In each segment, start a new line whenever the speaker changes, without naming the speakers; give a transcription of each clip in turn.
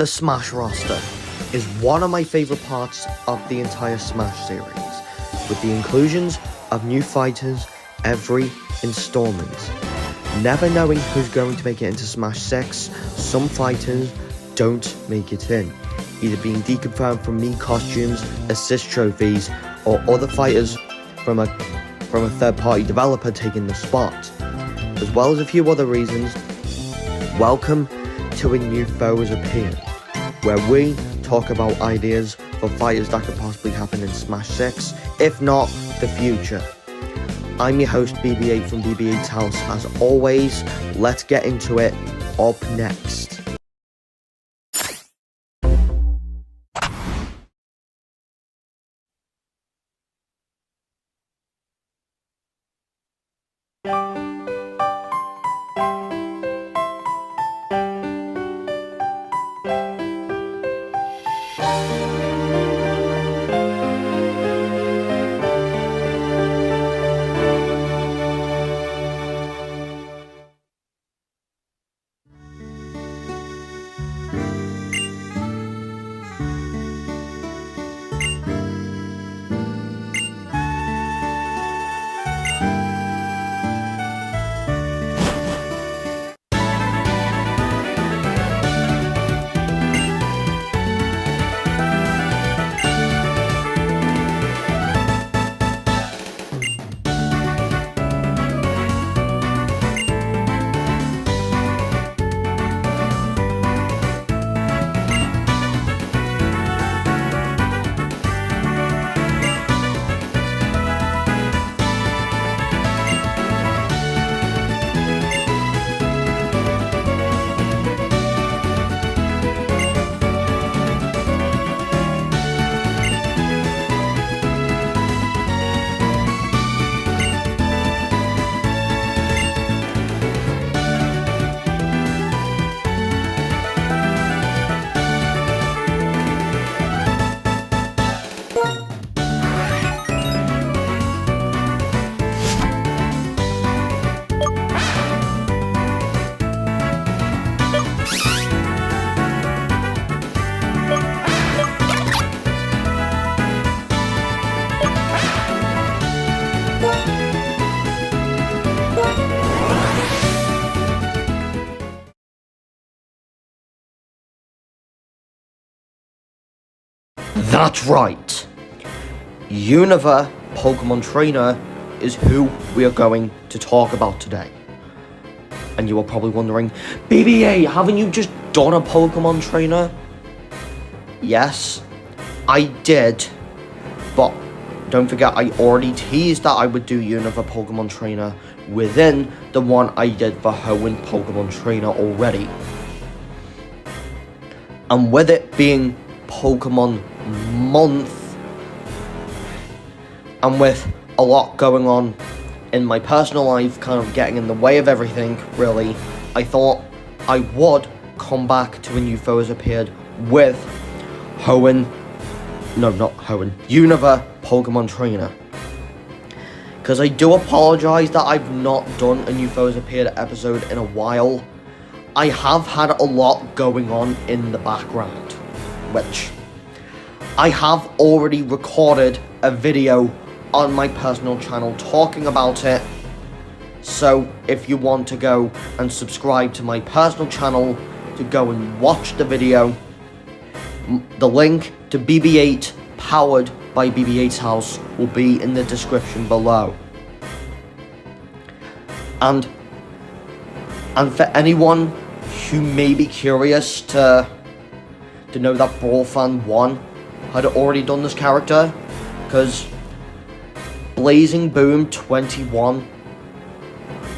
The Smash roster is one of my favourite parts of the entire Smash series, with the inclusions of new fighters every installment. Never knowing who's going to make it into Smash 6, some fighters don't make it in, either being deconfirmed from Mii costumes, assist trophies, or other fighters from a third-party developer taking the spot, as well as a few other reasons. Welcome to A New Foe Has Appeared, where we talk about ideas for fighters that could possibly happen in Smash 6, if not the future. I'm your host BB8 from BB8's House. As always, let's get into it. Up next. That's right, Unova Pokemon Trainer is who we are going to talk about today. And you are probably wondering, BB8, haven't you just done a Pokemon Trainer? Yes, I did, but don't forget I already teased that I would do Unova Pokemon Trainer within the one I did for Hoenn Pokemon Trainer already. And with it being Pokemon month, and with a lot going on in my personal life kind of getting in the way of everything, really, I thought I would come back to A New Foe Has Appeared with Unova Pokemon Trainer. Because I do apologise that I've not done A New Foe Has Appeared episode in a while. I have had a lot going on in the background, which I have already recorded a video on my personal channel talking about it. So if you want to go and subscribe to my personal channel to go and watch the video, the link to BB8 powered by BB8's House will be in the description below. And for anyone who may be curious to know that Brawl Fan 1 had already done this character, because Blazing Boom 21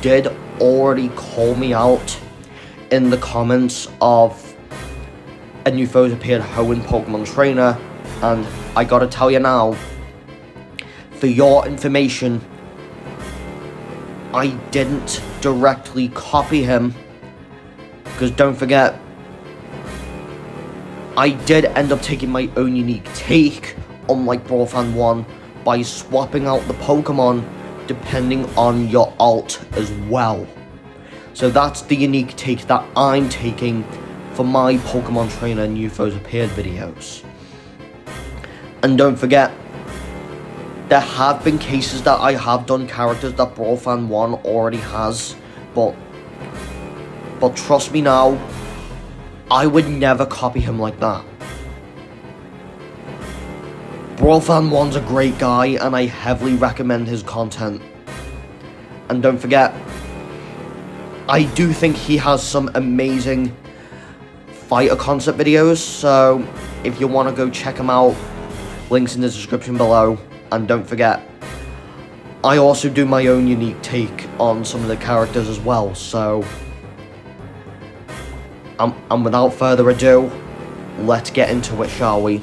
did already call me out in the comments of A New Foe Has Appeared Hoenn Pokemon Trainer, and I gotta tell you now, for your information, I didn't directly copy him, because don't forget, I did end up taking my own unique take, unlike Brawl Fan 1, by swapping out the Pokemon depending on your alt as well. So that's the unique take that I'm taking for my Pokemon Trainer New Foes Appeared videos. And don't forget, there have been cases that I have done characters that Brawl Fan 1 already has, but trust me now, I would never copy him like that. Brawl Fan 1's a great guy, and I heavily recommend his content. And don't forget, I do think he has some amazing fighter concept videos, so if you want to go check him out, links in the description below. And don't forget, I also do my own unique take on some of the characters as well, so and without further ado, let's get into it, shall we?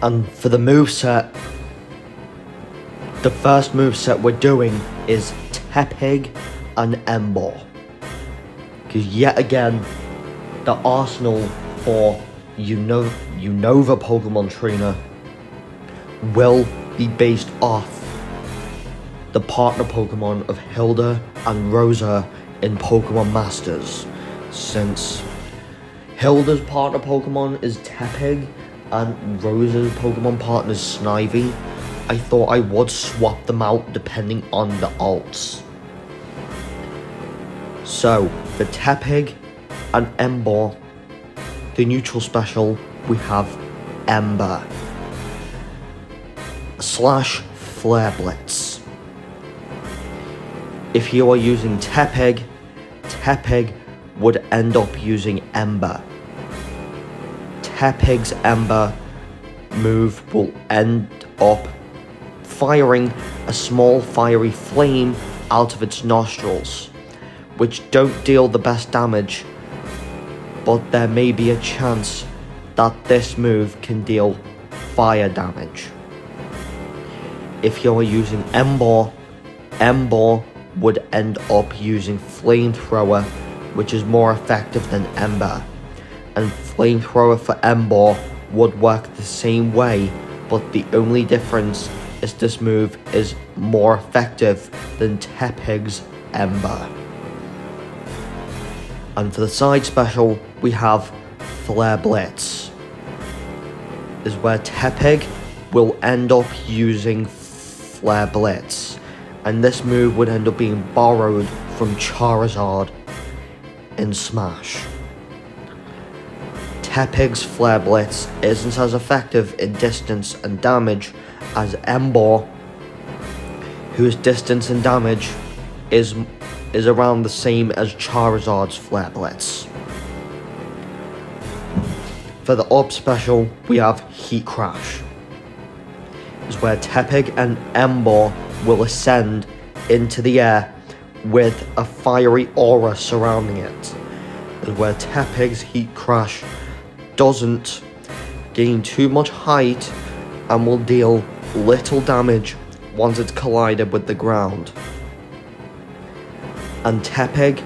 And for the moveset, the first moveset we're doing is Tepig and Emboar. Because yet again, the arsenal for Unova Pokemon Trainer will be based off the partner Pokemon of Hilda and Rosa in Pokemon Masters. Since Hilda's partner Pokemon is Tepig and Rosa's Pokemon partner is Snivy, I thought I would swap them out depending on the alts. So, for Tepig and Emboar, the neutral special, we have Ember / Flare Blitz. If you are using Tepig, Tepig would end up using Ember. Tepig's Ember move will end up firing a small fiery flame out of its nostrils, which don't deal the best damage, but there may be a chance that this move can deal fire damage. If you're using Emboar, Emboar would end up using Flamethrower, which is more effective than Ember. And Flamethrower for Emboar would work the same way, but the only difference is this move is more effective than Tepig's Ember. And for the side special, we have Flare Blitz. Is where Tepig will end up using Flare Blitz, and this move would end up being borrowed from Charizard in Smash. Tepig's Flare Blitz isn't as effective in distance and damage as Emboar, whose distance and damage is around the same as Charizard's Flare Blitz. For the up special, we have Heat Crash. Is where Tepig and Emboar will ascend into the air with a fiery aura surrounding it. Is where Tepig's Heat Crash doesn't gain too much height and will deal little damage once it's collided with the ground. And Tepig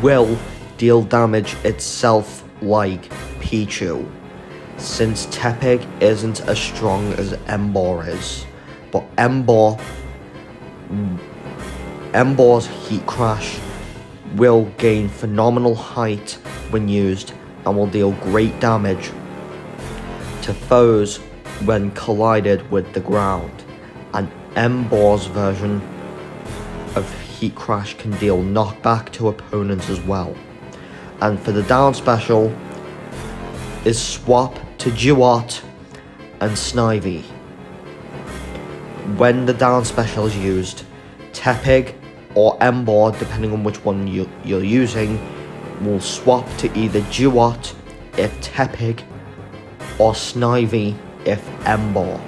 will deal damage itself like Pichu, since Tepig isn't as strong as Emboar is. But Emboar's Heat Crash will gain phenomenal height when used and will deal great damage to foes when collided with the ground. And Emboar's version of Heat Crash can deal knockback to opponents as well. And for the down special is swap to Dewott and Snivy. When the down special is used, Tepig or Emboar, depending on which one you're using, will swap to either Dewott if Tepig or Snivy if Emboar.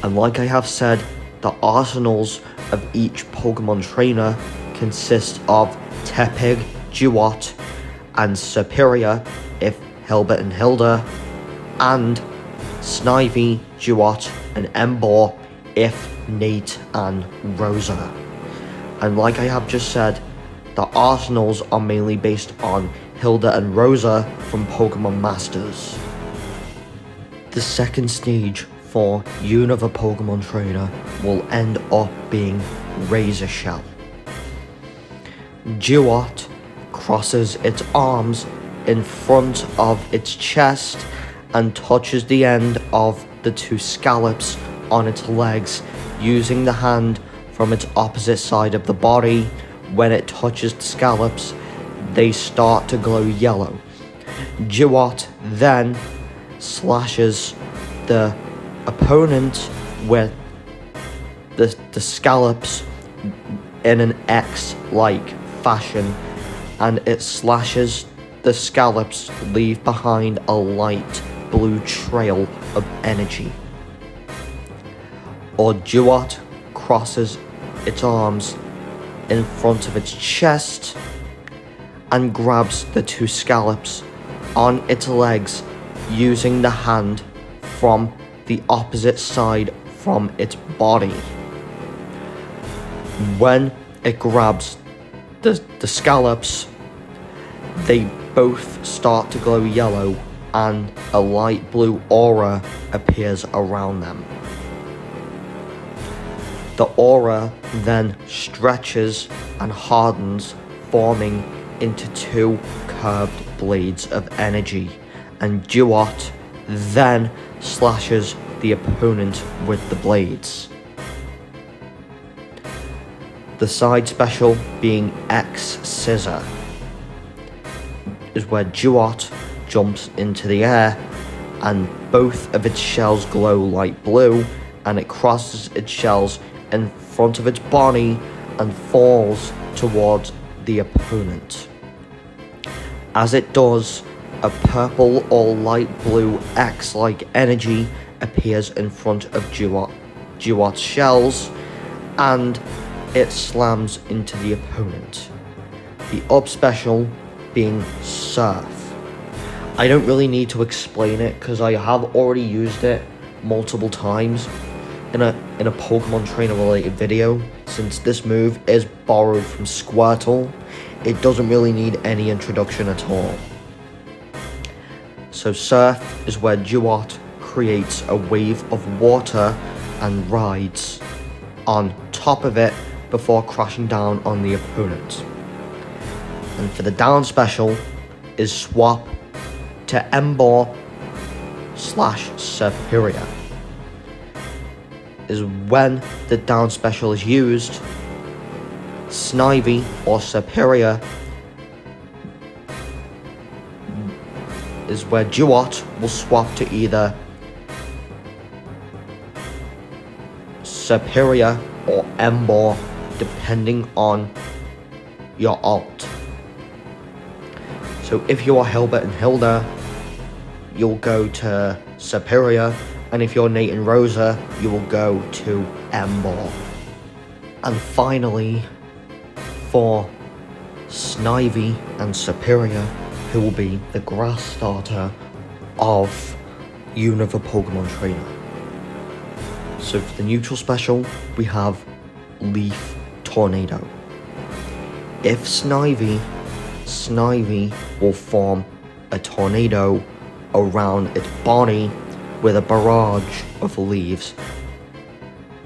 And like I have said, the arsenals of each Pokemon trainer consist of Tepig, Dewott, and Serperior if Hilbert and Hilda, and Snivy, Dewott, and Emboar if Nate and Rosa. And like I have just said, the arsenals are mainly based on Hilda and Rosa from Pokemon Masters. The second stage for Unova Pokemon Trainer will end up being Razor Shell. Dewott crosses its arms in front of its chest and touches the end of the two scallops on its legs using the hand from its opposite side of the body. When it touches the scallops, they start to glow yellow. Dewott then slashes the opponent with the scallops in an X-like fashion, and it slashes the scallops, leave behind a light blue trail of energy. Or Dewott crosses its arms in front of its chest and grabs the two scallops on its legs using the hand from the opposite side from its body. When it grabs the scallops, they both start to glow yellow and a light blue aura appears around them. The aura then stretches and hardens, forming into two curved blades of energy, and Dewott then slashes the opponent with the blades. The side special, being X Scissor, is where Dewott jumps into the air and both of its shells glow light blue, and it crosses its shells in front of its body and falls towards the opponent. As it does, a purple or light blue X-like energy appears in front of Dewott's shells, and it slams into the opponent. The up special being Surf. I don't really need to explain it because I have already used it multiple times in a Pokemon trainer related video. Since this move is borrowed from Squirtle, it doesn't really need any introduction at all. So Surf is where Dewott creates a wave of water and rides on top of it before crashing down on the opponent. And for the down special is Swap to Emboar / Serperior. Is when the down special is used, Snivy or Serperior is where Dewott will swap to either Serperior or Emboar, depending on your alt. So if you are Hilbert and Hilda, you'll go to Serperior, and if you're Nate and Rosa, you will go to Emboar. And finally, for Snivy and Serperior, who will be the grass starter of Unova Pokemon Trainer. So for the neutral special, we have Leaf Tornado. If Snivy will form a tornado around its body with a barrage of leaves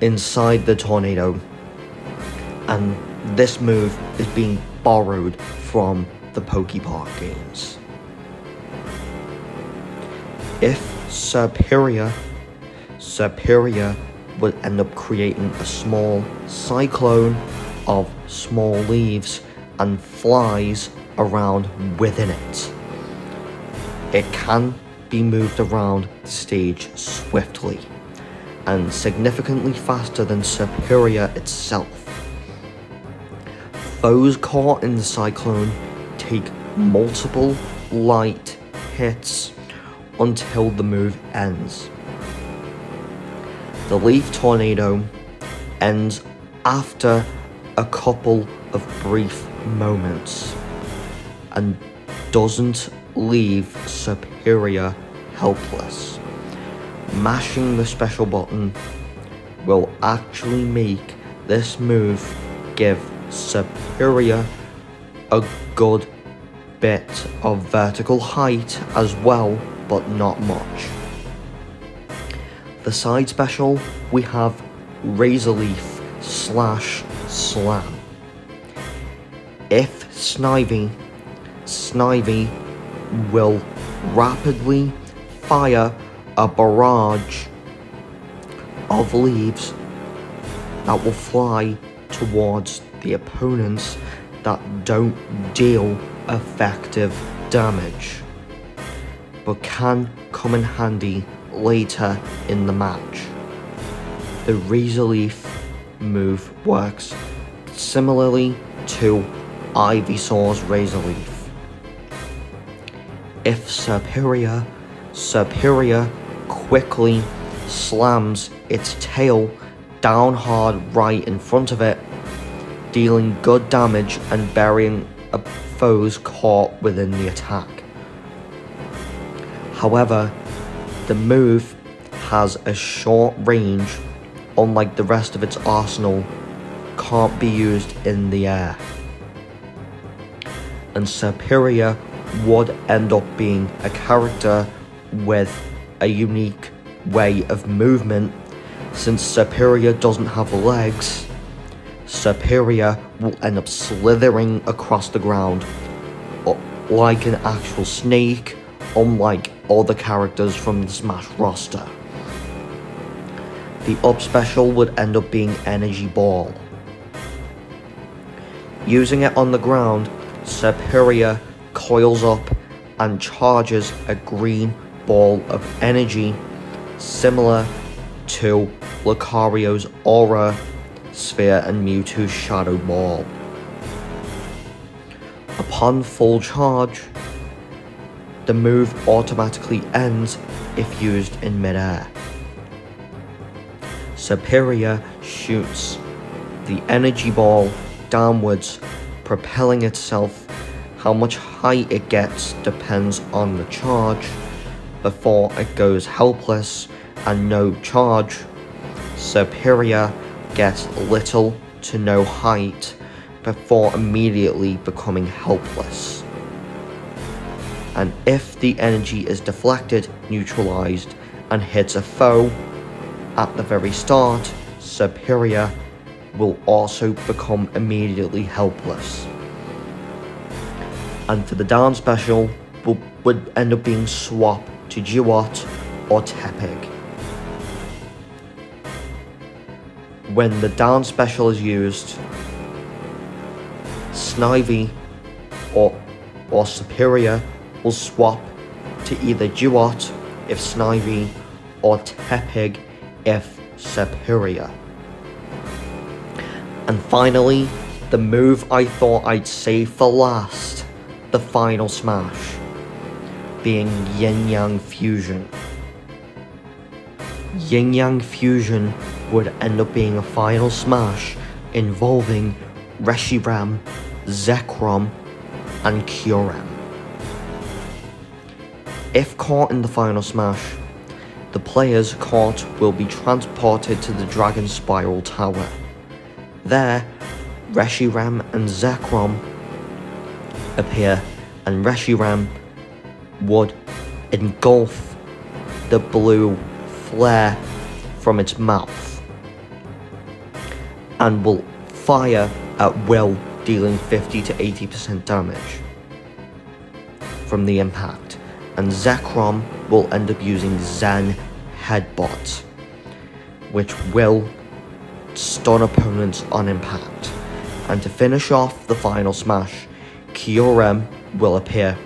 inside the tornado, and this move is being borrowed from the Pokepark games. If Serperior would end up creating a small cyclone of small leaves and flies around within it. It can be moved around the stage swiftly and significantly faster than Serperior itself. Foes caught in the cyclone take multiple light hits until the move ends. The Leaf Tornado ends after a couple of brief moments and doesn't leave Serperior helpless. Mashing the special button will actually make this move give Serperior a good bit of vertical height as well, but not much. The side special, we have Razor Leaf / Slam. If Snivy will rapidly fire a barrage of leaves that will fly towards the opponents that don't deal effective damage, but can come in handy later in the match. The Razor Leaf move works similarly to Ivysaur's Razor Leaf. If Serperior quickly slams its tail down hard right in front of it, dealing good damage and burying a foes caught within the attack. However, the move has a short range, unlike the rest of its arsenal, can't be used in the air. And Serperior would end up being a character with a unique way of movement. Since Serperior doesn't have legs, Serperior will end up slithering across the ground like an actual snake, unlike other characters from the Smash roster. The up special would end up being Energy Ball. Using it on the ground, Serperior coils up and charges a green ball of energy similar to Lucario's Aura Sphere and Mewtwo's Shadow Ball. Upon full charge, the move automatically ends if used in midair. Serperior shoots the energy ball downwards, propelling itself. How much height it gets depends on the charge. Before it goes helpless and no charge, Serperior gets little to no height before immediately becoming helpless. And if the energy is deflected, neutralized, and hits a foe at the very start, Serperior will also become immediately helpless. And for the down special, would end up being Swap to Dewott or Tepig. When the down special is used, Snivy or Serperior will swap to either Dewott if Snivy or Tepig if Serperior. And finally, the move I thought I'd save for last, the final smash, being Yin Yang Fusion. Yin Yang Fusion would end up being a final smash involving Reshiram, Zekrom, and Kyurem. If caught in the final smash, the players caught will be transported to the Dragon Spiral Tower. There, Reshiram and Zekrom appear, and Reshiram would engulf the blue flare from its mouth and will fire at will, dealing 50 to 80% damage from the impact. And Zekrom will end up using Zen Headbutt, which will stun opponents on impact. And to finish off the final smash, Kyurem will appear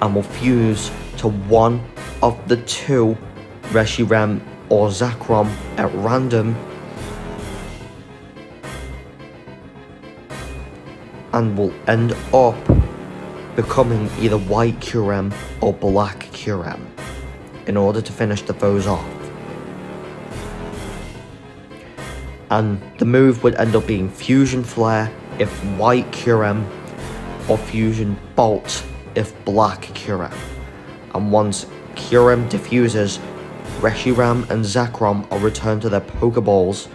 and will fuse to one of the two Reshiram or Zekrom at random, and will end up becoming either white Kyurem or black Kyurem in order to finish the foes off. And the move would end up being Fusion Flare if white Kyurem or Fusion Bolt if black Kyurem. And once Kyurem diffuses, Reshiram and Zekrom are returned to their Pokeballs,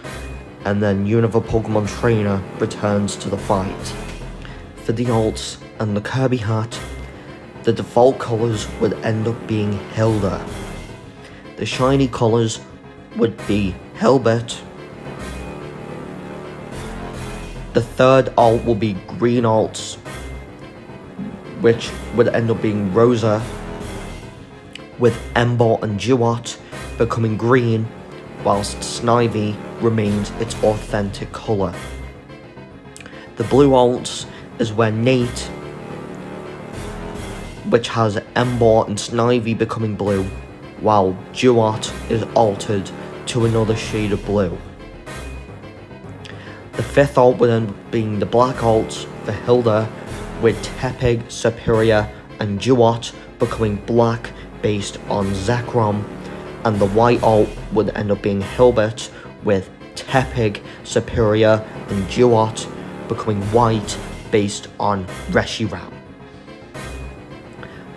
and then Unova Pokemon Trainer returns to the fight. For the alts and the Kirby Hat, the default colours would end up being Hilda. The shiny colours would be Hilbert. The third alt will be green alts which would end up being Rosa, with Emboar and Dewott becoming green, whilst Snivy remains its authentic colour. The blue alts is where Nate, which has Emboar and Snivy becoming blue, while Dewott is altered to another shade of blue. The fifth alt would end up being the black alts for Hilda, with Tepig, Serperior and Dewott becoming black based on Zekrom, and the white alt would end up being Hilbert, with Tepig, Serperior and Dewott becoming white based on Reshiram.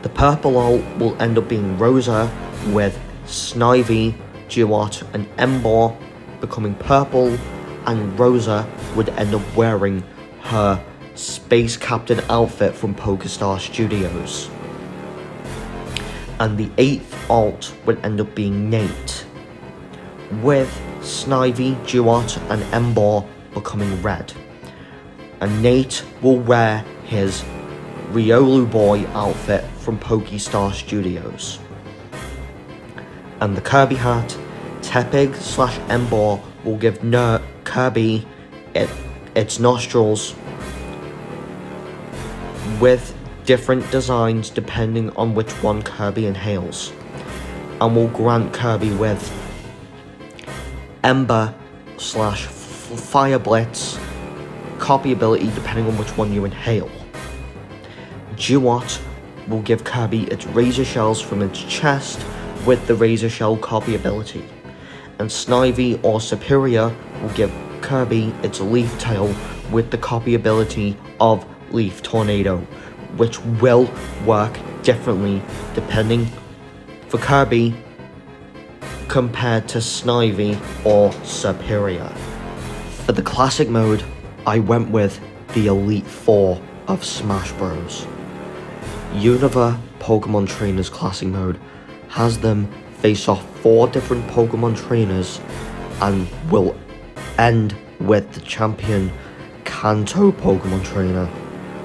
The purple alt will end up being Rosa, with Snivy, Dewott and Emboar becoming purple, and Rosa would end up wearing her Space Captain outfit from PokéStar Studios. And the eighth alt would end up being Nate, with Snivy, Dewott and Emboar becoming red. And Nate will wear his Riolu Boy outfit from PokéStar Studios. And the Kirby Hat, Tepig / Emboar will give Kirby its nostrils with different designs depending on which one Kirby inhales, and will grant Kirby with Ember / Fire Blitz copy ability depending on which one you inhale. Dewott will give Kirby its Razor Shells from its chest with the Razor Shell copy ability, and Snivy or Serperior will give Kirby its Leaf Tail with the copy ability of Leaf Tornado, which will work differently depending for Kirby compared to Snivy or Serperior. For the classic mode, I went with the Elite Four of Smash Bros. Unova Pokemon Trainers Classic Mode has them face off 4 different Pokemon trainers and will end with the champion Kanto Pokemon Trainer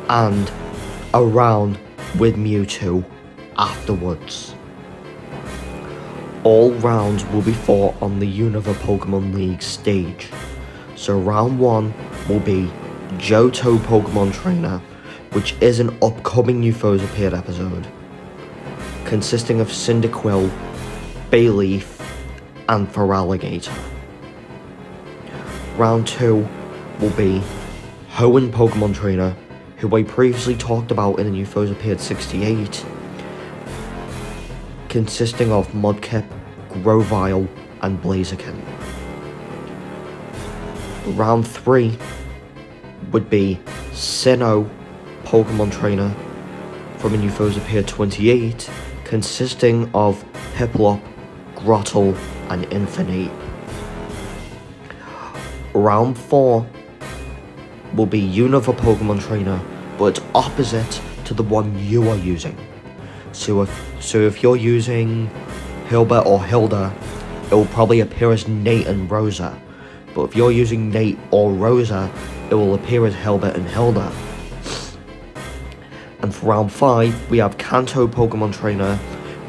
and a round with Mewtwo afterwards. All rounds will be fought on the Unova Pokemon League stage. So round 1 will be Johto Pokemon Trainer, which is an upcoming UFOs Appeared episode, consisting of Cyndaquil, Bayleaf, and Feraligatr. Round 2 will be Hoenn Pokemon Trainer, who I previously talked about in the UFOs Appeared 68, consisting of Mudkip, Grovyle, and Blaziken. Round 3 would be Sinnoh Pokemon Trainer from a UFOs Appeared 28, consisting of Piplup, Grottle, and Infinite. Round 4 will be Unova Pokemon Trainer, but it's opposite to the one you are using. So if you're using Hilbert or Hilda, it will probably appear as Nate and Rosa. But if you're using Nate or Rosa, it will appear as Hilbert and Hilda. And for round 5, we have Kanto Pokemon Trainer,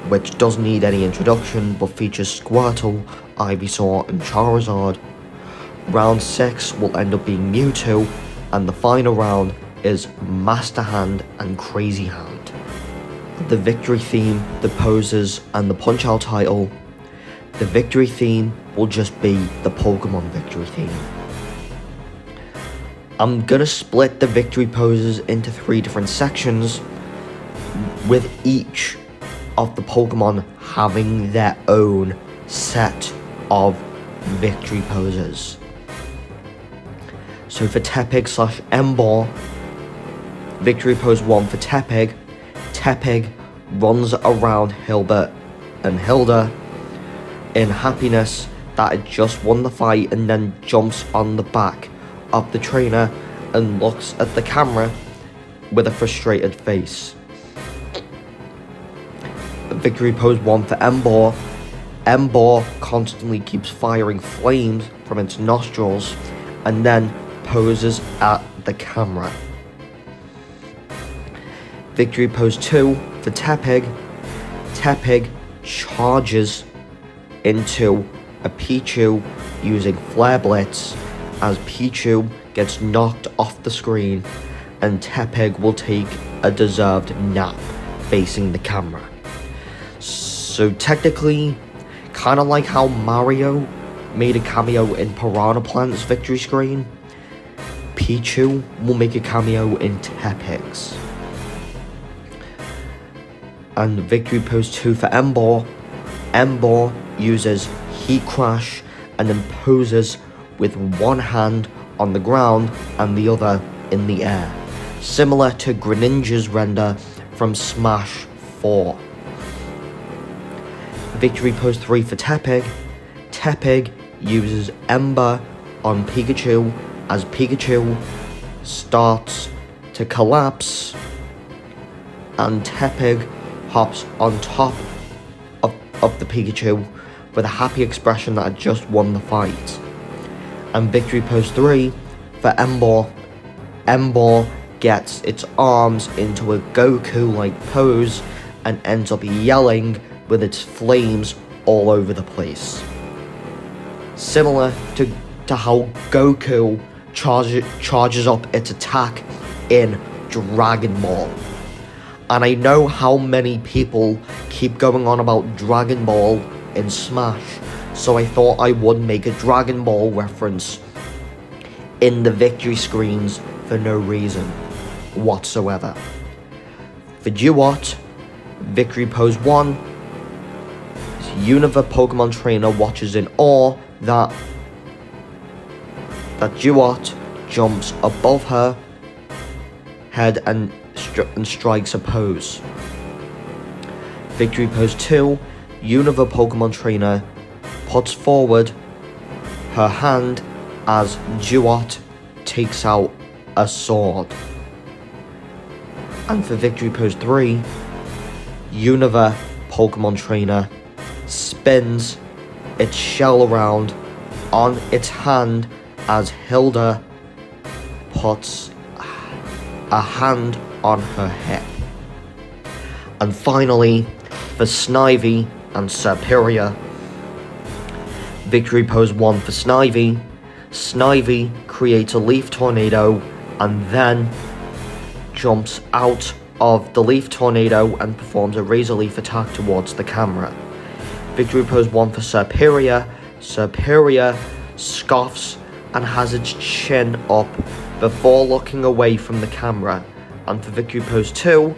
which doesn't need any introduction, but features Squirtle, Ivysaur, and Charizard. Round 6 will end up being Mewtwo, and the final round is Master Hand and Crazy Hand. The victory theme, the poses, and the Punch-Out title. The victory theme will just be the Pokemon victory theme. I'm gonna split the victory poses into 3 different sections, with each of the Pokemon having their own set of victory poses. So for Tepig / Emboar, victory pose 1 for Tepig, Tepig runs around Hilbert and Hilda in happiness that it just won the fight, and then jumps on the back of the trainer and looks at the camera with a frustrated face. Victory pose 1 for Emboar. Emboar constantly keeps firing flames from its nostrils and then poses at the camera. Victory Pose 2 for Tepig. Tepig charges into a Pichu using Flare Blitz as Pichu gets knocked off the screen, and Tepig will take a deserved nap facing the camera. So technically, kind of like how Mario made a cameo in Piranha Plant's victory screen, Pichu will make a cameo in Tepig's. And Victory Pose 2 for Emboar. Emboar uses Heat Crash and then poses with one hand on the ground and the other in the air, similar to Greninja's render from Smash 4. Victory Pose 3 for Tepig. Tepig uses Ember on Pikachu as Pikachu starts to collapse, and Tepig hops on top of the Pikachu with a happy expression that had just won the fight. And Victory Pose 3 for Emboar. Emboar gets its arms into a Goku-like pose and ends up yelling with its flames all over the place. Similar to how Goku charges up its attack in Dragon Ball. And I know how many people keep going on about Dragon Ball in Smash, so I thought I would make a Dragon Ball reference in the victory screens for no reason whatsoever. For Dewott, Victory Pose 1, Unova Pokemon Trainer watches in awe that Dewott jumps above her head and strikes a pose. Victory Pose 2, Unova Pokemon Trainer puts forward her hand as Dewott takes out a sword. And for Victory Pose 3, Unova Pokemon Trainer spins its shell around on its hand as Hilda puts a hand on her hip. And finally, for Snivy and Serperior, Victory Pose 1 for Snivy. Snivy creates a leaf tornado and then jumps out of the leaf tornado and performs a razor leaf attack towards the camera. Victory Pose 1 for Serperior. Serperior scoffs and has its chin up before looking away from the camera. And for Victory Pose 2,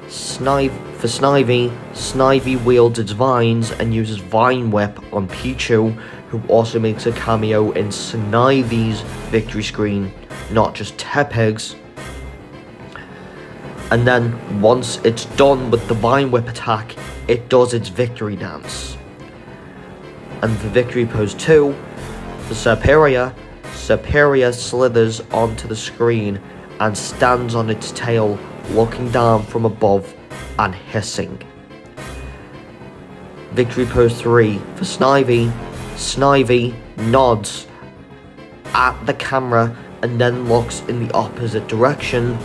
for Snivy, Snivy wields its vines and uses Vine Whip on Pichu, who also makes a cameo in Snivy's victory screen, not just Tepig's. And then once it's done with the Vine Whip attack, it does its victory dance. And for Victory Pose 2, for Serperior, Serperior slithers onto the screen and stands on its tail, looking down from above and hissing. Victory Pose 3 for Snivy. Snivy nods at the camera and then looks in the opposite direction,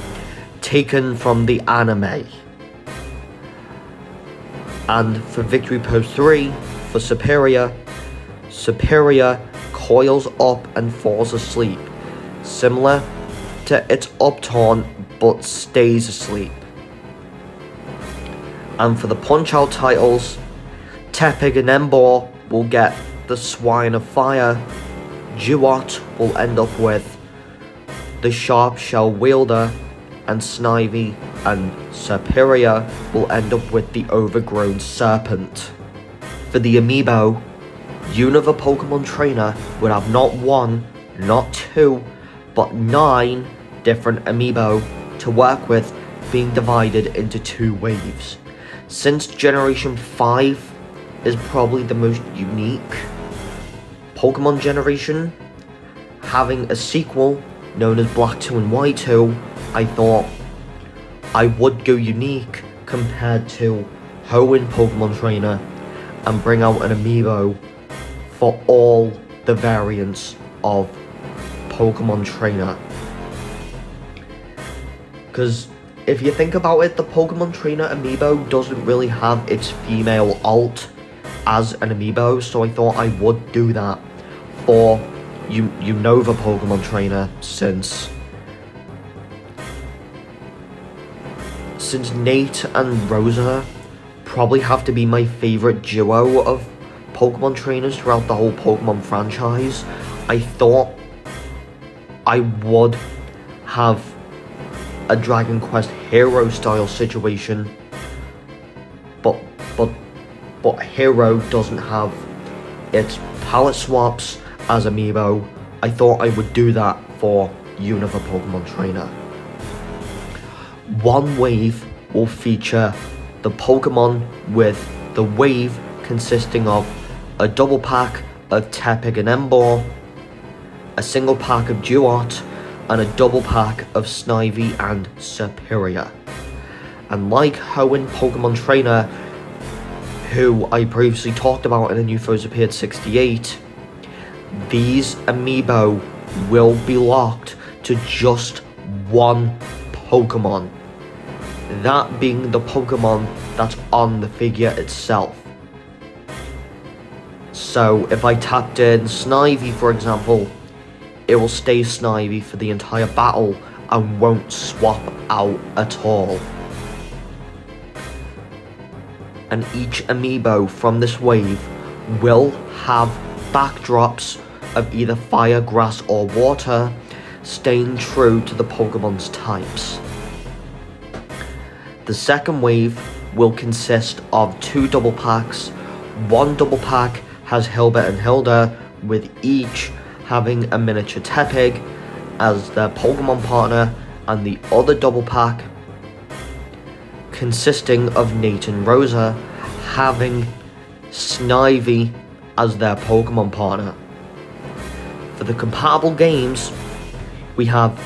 taken from the anime. And for Victory Pose 3 for Serperior, Serperior coils up and falls asleep, similar to its upturn, but stays asleep. And for the Punch-Out titles, Tepig and Emboar will get the Swine of Fire. Dewott will end up with the Sharp Shell Wielder, and Snivy and Serperior will end up with the Overgrown Serpent. For the Amiibo, Unova Pokemon Trainer would have not 1, not 2, but 9 different Amiibo to work with, being divided into 2 waves. Since Generation 5 is probably the most unique Pokemon generation, having a sequel known as Black 2 and White 2, I thought I would go unique compared to Hoenn Pokemon Trainer and bring out an Amiibo for all the variants of Pokemon Trainer. Because if you think about it, the Pokemon Trainer Amiibo doesn't really have its female alt as an Amiibo, so I thought I would do that for Unova Pokemon Trainer, since Nate and Rosa probably have to be my favorite duo of Pokemon trainers throughout the whole Pokemon franchise. I thought I would have a Dragon Quest Hero style situation, but Hero doesn't have its palette swaps as Amiibo. I thought I would do that for Unova Pokemon Trainer. One wave will feature the Pokemon with the wave consisting of a double pack of Tepig and Emboar, a single pack of Dewott, and a double pack of Snivy and Serperior. And like Hoenn Pokemon Trainer, who I previously talked about in a new Foes Appeared 68, these Amiibo will be locked to just one Pokemon, that being the Pokemon that's on the figure itself. So if I tapped in Snivy, for example, it will stay Snivy for the entire battle and won't swap out at all. And each Amiibo from this wave will have backdrops of either fire, grass, or water, staying true to the Pokemon's types. The second wave will consist of 2 double packs. One double pack has Hilbert and Hilda, with each having a miniature Tepig as their Pokemon partner, and the other double pack consisting of Nate and Rosa having Snivy as their Pokemon partner. For the compatible games, we have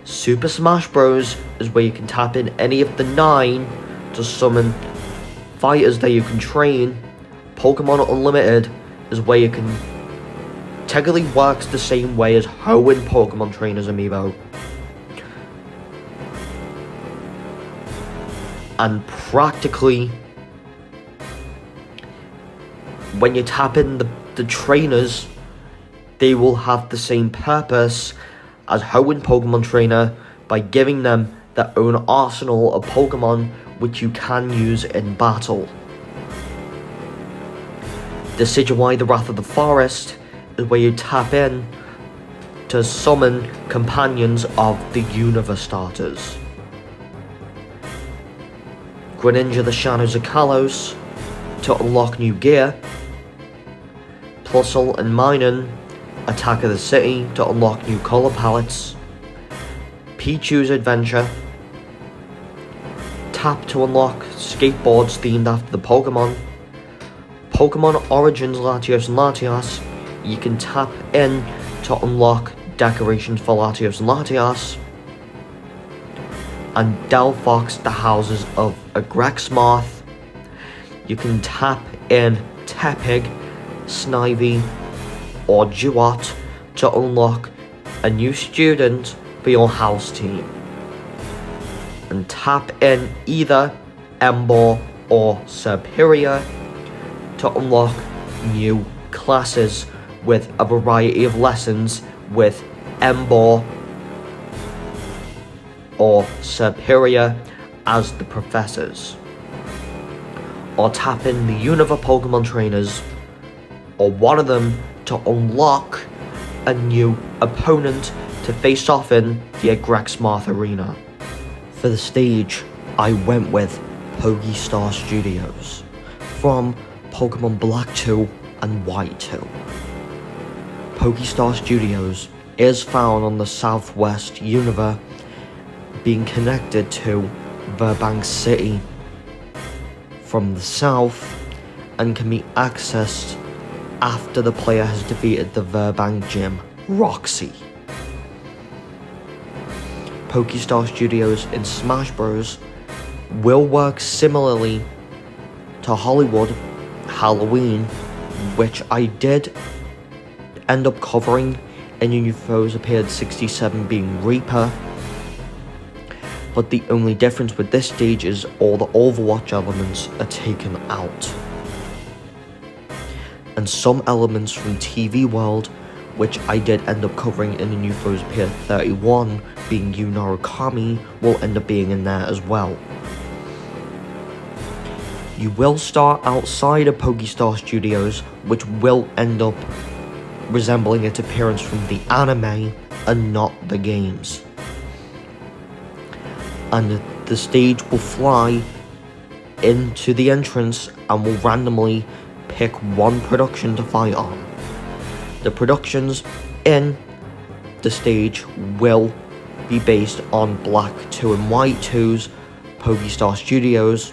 Super Smash Bros. Is where you can tap in any of the 9 to summon fighters that you can train. Pokemon Unlimited is where you can technically works the same way as Hoenn Pokemon Trainers Amiibo. And practically, when you tap in the trainers, they will have the same purpose as Hoenn Pokemon Trainer by giving them their own arsenal of Pokemon which you can use in battle. Decidueye, the Wrath of the Forest, is where you tap in to summon companions of the Unova starters. Greninja, the Shadows of Kalos, to unlock new gear. Plusle and Minun, Attack of the City, to unlock new colour palettes. Pichu's Adventure, tap to unlock skateboards themed after the Pokemon. Pokemon Origins Latios and Latias, you can tap in to unlock decorations for Latios and Latias. And Delphox, the Houses of a Grexmoth, you can tap in Tepig, Snivy, or Dewott to unlock a new student for your house team. And tap in either Emboar or Serperior to unlock new classes with a variety of lessons with Emboar or Serperior as the professors. Or tap in the Unova Pokemon Trainers, or one of them, to unlock a new opponent to face off in the Grexmoth Arena. For the stage, I went with Pokestar Studios from Pokemon Black 2 and White 2. Pokestar Studios is found on the southwest Unova, being connected to Burbank City from the south, and can be accessed after the player has defeated the Burbank gym, Roxy. Pokestar Studios in Smash Bros. Will work similarly to Hollywood Halloween, which I did end up covering in New Foes Appeared 67, being Reaper. but the only difference with this stage is all the Overwatch elements are taken out. And some elements from TV World, which I did end up covering in the new Foes Pier 31, being Kami, will end up being in there as well. You will start outside of Pokestar Studios, which will end up resembling its appearance from the anime and not the games. And the stage will fly into the entrance and will randomly pick one production to fight on. The productions in the stage will be based on Black 2 and White 2's Pokestar Studios,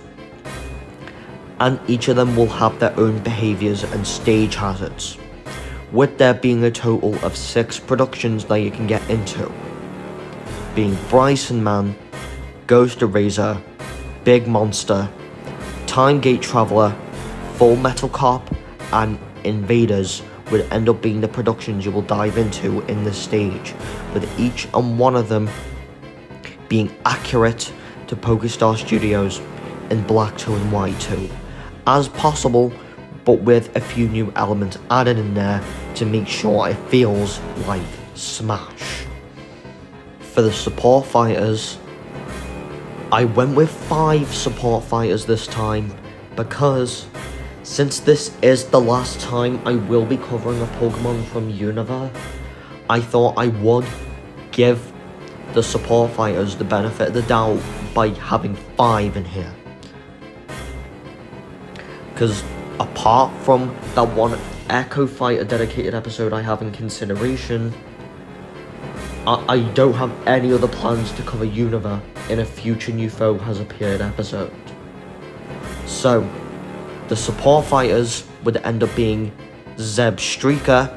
and each of them will have their own behaviours and stage hazards, with there being a total of 6 productions that you can get into, being Bryson Man, Ghost Eraser, Big Monster, Time Gate Traveller, Full Metal Cop, and Invaders would end up being the productions you will dive into in this stage, with each and one of them being accurate to Pokestar Studios in Black 2 and White 2 as possible, but with a few new elements added in there to make sure it feels like Smash. For the support fighters, I went with 5 support fighters this time because since this is the last time I will be covering a Pokemon from Unova, I thought I would give the support fighters the benefit of the doubt by having 5 in here. Because apart from that one Echo Fighter dedicated episode I have in consideration, I don't have any other plans to cover Unova in a future New Foe Has Appeared episode. So, the support fighters would end up being Zeb Streaker,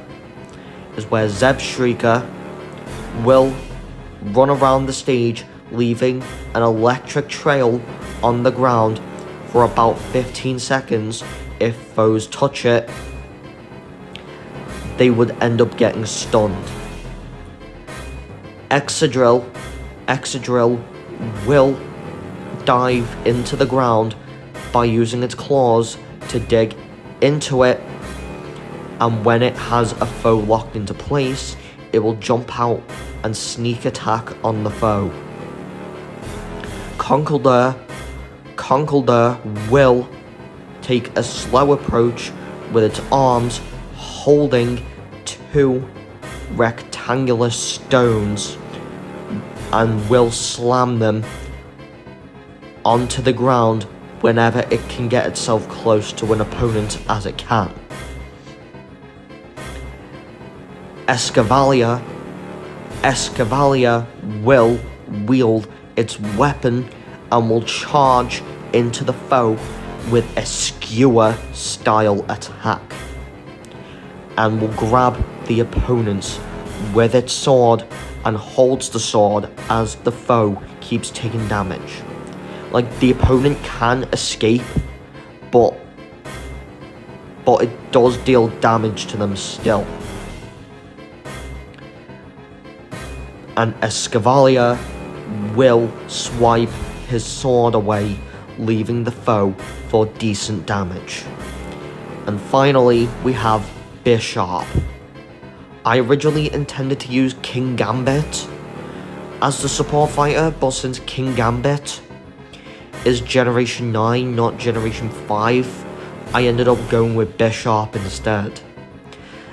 is where Zeb Streaker will run around the stage, leaving an electric trail on the ground for about 15 seconds. If foes touch it, they would end up getting stunned. Excadrill will dive into the ground by using its claws to dig into it, and when it has a foe locked into place, it will jump out and sneak attack on the foe. Conkeldurr will take a slow approach with its arms holding 2 rectangular stones and will slam them onto the ground whenever it can get itself close to an opponent as it can. Escavalier will wield its weapon and will charge into the foe with a skewer style attack, and will grab the opponents with its sword and holds the sword as the foe keeps taking damage. Like, the opponent can escape, but it does deal damage to them still. And Escavalier will swipe his sword away, leaving the foe for decent damage. And finally, we have Bishop. I originally intended to use King Gambit as the support fighter, but since King Gambit is Generation 9, not Generation 5, I ended up going with Bishop instead.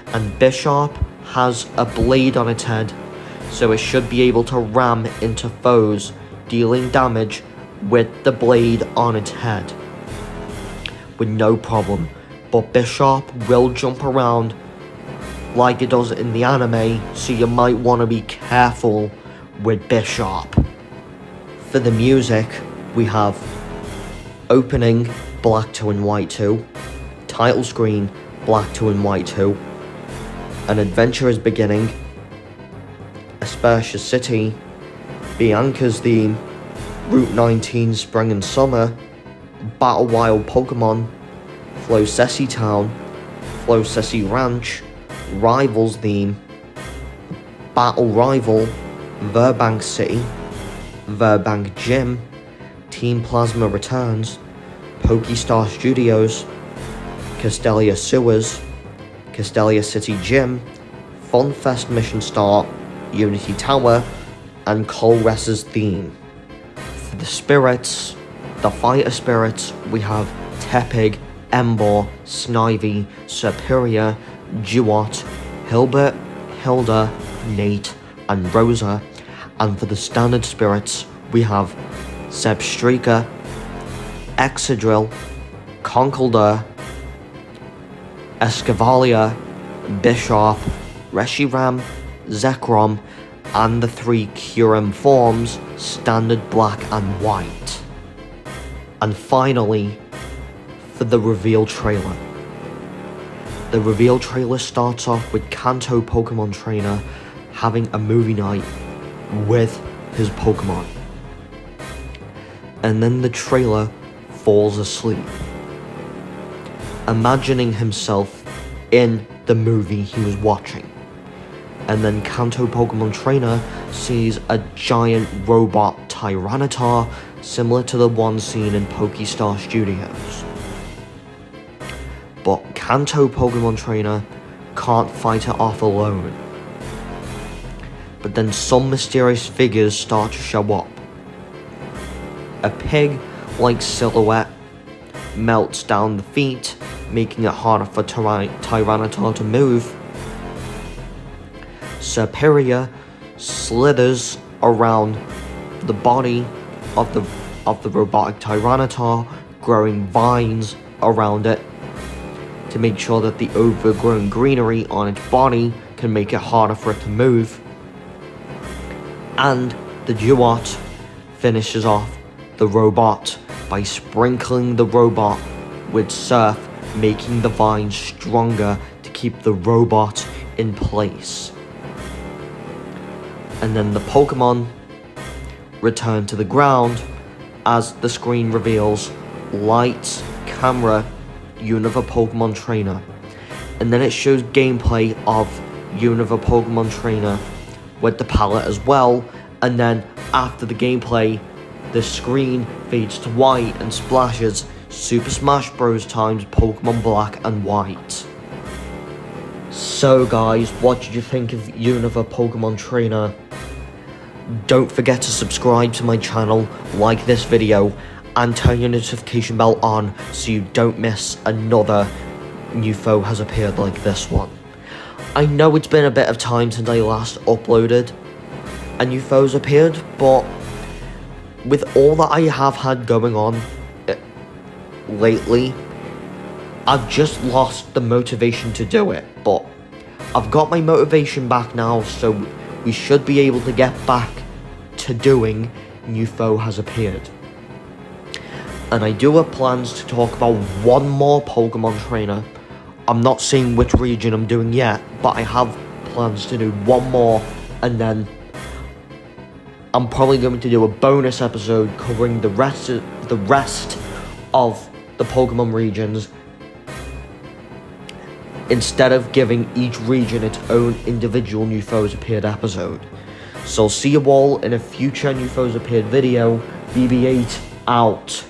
And Bishop has a blade on its head, so it should be able to ram into foes, dealing damage with the blade on its head with no problem. But Bishop will jump around like it does in the anime, so you might want to be careful with Bishop. For the music, we have opening Black 2 and White 2, title screen Black 2 and White 2, An Adventure is Beginning, Aspertia City, Bianca's Theme, Route 19 Spring and Summer, Battle Wild Pokemon, Flowsessi Town, Flowsessi Ranch, Rivals Theme, Battle Rival, Verbank City, Verbank Gym, Team Plasma returns, Pokestar Studios, Castelia Sewers, Castelia City Gym, Funfest Mission Start, Unity Tower, and Colress's theme. For the spirits, the fighter spirits, we have Tepig, Emboar, Snivy, Serperior, Dewott, Hilbert, Hilda, Nate, and Rosa. And for the standard spirits, we have Sebstreaker, Excadrill, Conkeldurr, Escavalier, Bishop, Reshiram, Zekrom, and the 3 Kyurem forms, standard black and white. And finally, for the reveal trailer. The reveal trailer starts off with Kanto Pokemon Trainer having a movie night with his Pokemon. And then the trailer falls asleep, imagining himself in the movie he was watching. And then Kanto Pokemon Trainer sees a giant robot Tyranitar similar to the one seen in Pokestar Studios. But Kanto Pokemon Trainer can't fight it off alone. But then some mysterious figures start to show up. A pig-like silhouette melts down the feet, making it harder for Tyranitar to move. Serperior slithers around the body of the robotic Tyranitar, growing vines around it to make sure that the overgrown greenery on its body can make it harder for it to move. And the Dewott finishes off the robot by sprinkling the robot with surf, making the vines stronger to keep the robot in place. And then the Pokemon return to the ground as the screen reveals Lights, Camera, Unova Pokemon Trainer. And then it shows gameplay of Unova Pokemon Trainer with the palette as well. And then after the gameplay, the screen fades to white and splashes Super Smash Bros. Times Pokemon Black and White. So guys, what did you think of Unova Pokemon Trainer? Don't forget to subscribe to my channel, like this video, and turn your notification bell on so you don't miss another new foe has appeared like this one. I know it's been a bit of time since I last uploaded a new foe's appeared, but with all that I have had going on lately, I've just lost the motivation to do it. But I've got my motivation back now, so we should be able to get back to doing new foe has appeared. And I do have plans to talk about one more Pokemon Trainer. I'm not saying which region I'm doing yet, but I have plans to do one more, and then I'm probably going to do a bonus episode covering the rest of the Pokemon regions, instead of giving each region its own individual new foes appeared episode. So I'll see you all in a future new foes appeared video. BB8 out.